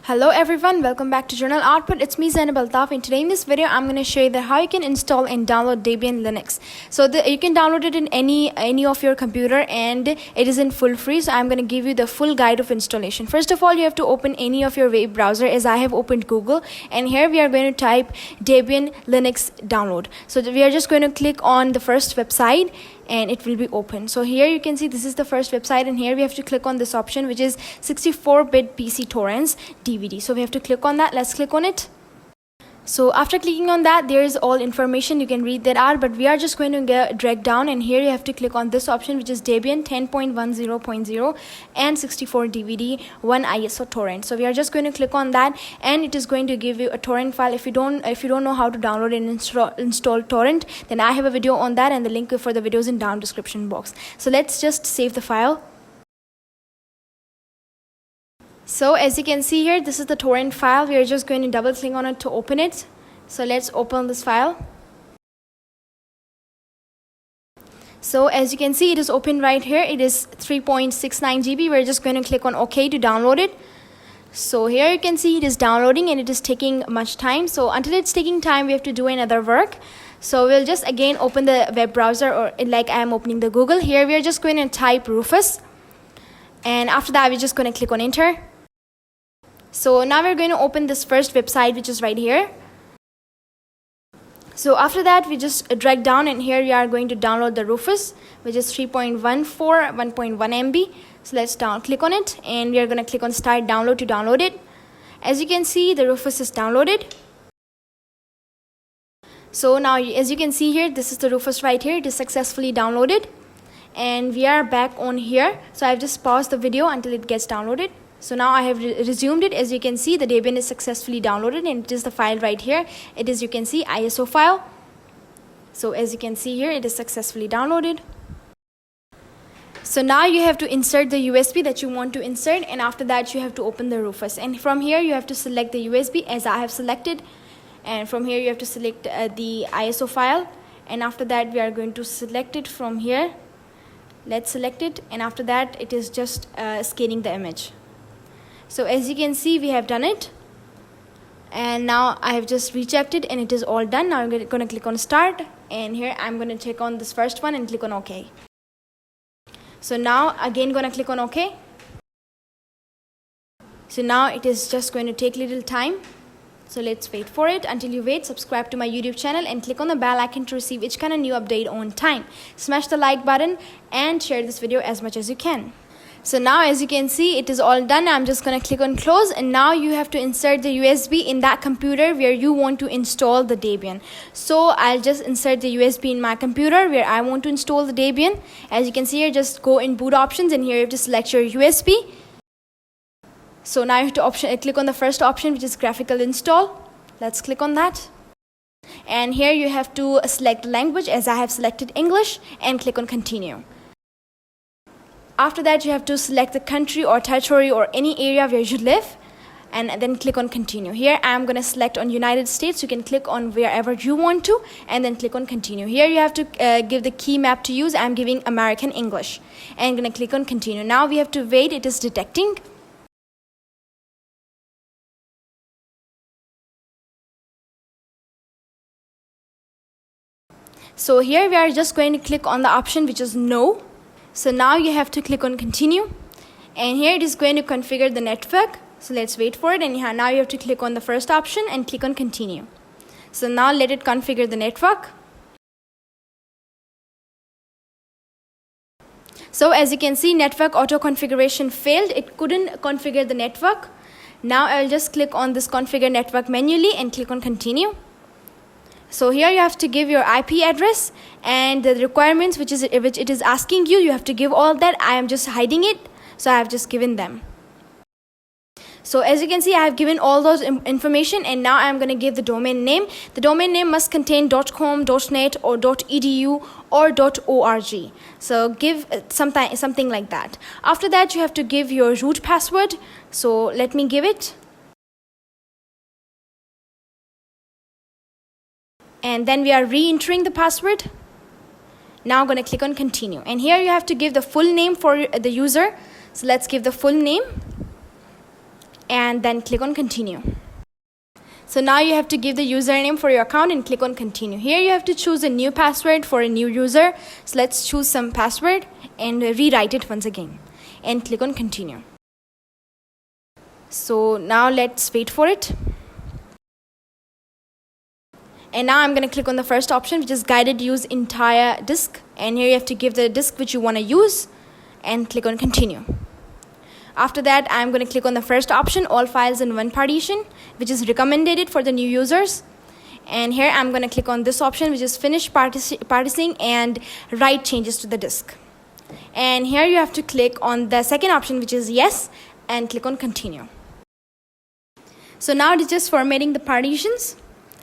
Hello everyone, welcome back to Journal Output. It's me Zainab Altaf, and today in this video I'm going to show you how you can install and download Debian Linux. So you can download it in any of your computer, and it is in full free. So I'm going to give you the full guide of installation. First of all, you have to open any of your web browser, as I have opened Google, and here we are going to type Debian Linux download. So we are just going to click on the first website and it will be open. So here you can see this is the first website, and here we have to click on this option, which is 64-bit PC torrents DVD. So we have to click on that. Let's click on it. So after clicking on that, there is all information, you can read that out, but we are just going to drag down, and here you have to click on this option, which is Debian 10.10.0 and 64 DVD 1 ISO torrent. So we are just going to click on that, and it is going to give you a torrent file. If you don't know how to download and install torrent, then I have a video on that, and the link for the video is in down description box. So let's just save the file. So as you can see here, this is the torrent file. We are just going to double click on it to open it. So let's open this file. So as you can see, it is open right here. It is 3.69 GB. We're just going to click on OK to download it. So here you can see it is downloading, and it is taking much time. So until it's taking time, we have to do another work. So we'll just again open the web browser, or like I am opening the Google. Here we are just going to type Rufus, and after that we're just going to click on enter. So now we're going to open this first website, which is right here. So after that, we just drag down, and here we are going to download the Rufus, which is 3.14 1.1 MB. So let's click on it, and we are going to click on start download to download it. As you can see, the Rufus is downloaded. So now as you can see here, this is the Rufus right here. It is successfully downloaded, and we are back on here. So I've just paused the video until it gets downloaded. So now I have resumed it. As you can see, the Debian is successfully downloaded, and it is the file right here. It is, you can see, ISO file. So as you can see here, it is successfully downloaded. So now you have to insert the USB that you want to insert, and after that you have to open the Rufus. And from here you have to select the USB, as I have selected. And from here you have to select the ISO file, and after that we are going to select it from here. Let's select it, and after that it is just scanning the image. So as you can see, we have done it, and now I have just rechecked it, and it is all done. Now I'm going to click on start, and here I'm going to check on this first one and click on OK. So now again going to click on OK. So now it is just going to take little time. So let's wait for it. Until you wait, subscribe to my YouTube channel and click on the bell icon to receive each kind of new update on time. Smash the like button and share this video as much as you can. So now as you can see, it is all done. I'm just going to click on close, and now you have to insert the USB in that computer where you want to install the Debian. So I'll just insert the USB in my computer where I want to install the Debian. As you can see here, just go in boot options, and here you have to select your USB. So now you have to click on the first option, which is graphical install. Let's click on that. And here you have to select language, as I have selected English, and click on continue. After that, you have to select the country or territory or any area where you live, and then click on continue. Here I am going to select on United States. You can click on wherever you want to, and then click on continue. Here you have to give the key map to use. I'm giving American English, and I'm going to click on continue. Now we have to wait. It is detecting. So here we are just going to click on the option which is no. So now you have to click on continue, and here it is going to configure the network. So let's wait for it, and now you have to click on the first option and click on continue. So now let it configure the network. So as you can see, network auto configuration failed. It couldn't configure the network. Now I'll just click on this configure network manually and click on continue. So here you have to give your IP address and the requirements which it is asking you. You have to give all that. I am just hiding it, so I have just given them. So as you can see, I have given all those information, and now I am going to give the domain name. The domain name must contain .com, .net, or .edu or .org. So give something like that. After that, you have to give your root password. So let me give it. and then we are re-entering the password. Now I'm going to click on continue, and here you have to give the full name for the user. So let's give the full name and then click on continue. So now you have to give the username for your account and click on continue. Here you have to choose a new password for a new user. So let's choose some password and rewrite it once again and click on continue. So now let's wait for it. And now I'm going to click on the first option, which is guided use entire disk. And here you have to give the disk which you want to use and click on continue. After that, I'm going to click on the first option, all files in one partition, which is recommended for the new users. And here I'm going to click on this option, which is finish partitioning and write changes to the disk. And here you have to click on the second option, which is yes, and click on continue. So now it is just formatting the partitions.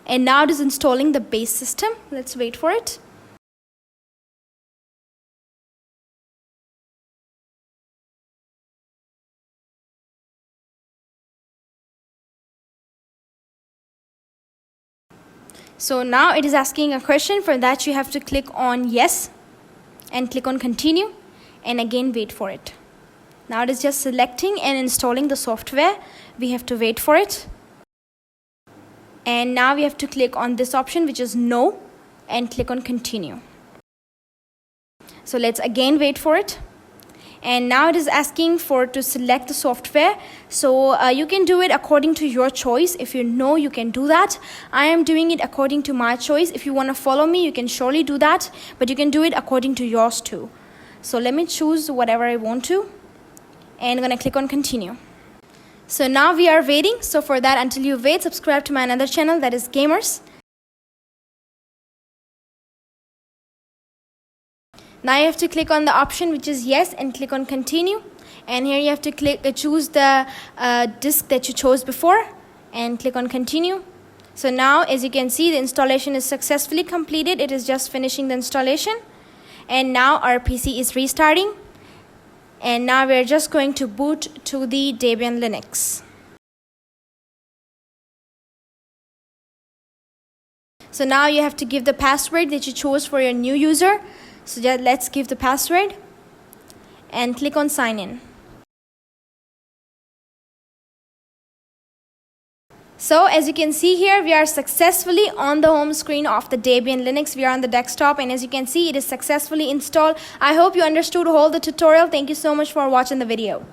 And now it is installing the base system. Let's wait for it. So now it is asking a question. For that you have to click on yes and click on continue and again wait for it. Now it is just selecting and installing the software. We have to wait for it. And now we have to click on this option, which is no, and click on continue. So let's again wait for it. And now it is asking to select the software. So you can do it according to your choice. If you know, you can do that. I am doing it according to my choice. If you want to follow me, you can surely do that, but you can do it according to yours too. So let me choose whatever I want to, and I'm going to click on continue. So now we are waiting. So for that, until you wait, subscribe to my another channel, that is Gamers. Now you have to click on the option which is yes and click on continue. And here you have to choose the disk that you chose before and click on continue. So now as you can see, the installation is successfully completed. It is just finishing the installation. And now our PC is restarting. And now we're just going to boot to the Debian Linux. So now you have to give the password that you chose for your new user. So just let's give the password and click on sign in. So as you can see here, we are successfully on the home screen of the Debian Linux. We are on the desktop, and as you can see, it is successfully installed. I hope you understood all the tutorial. Thank you so much for watching the video.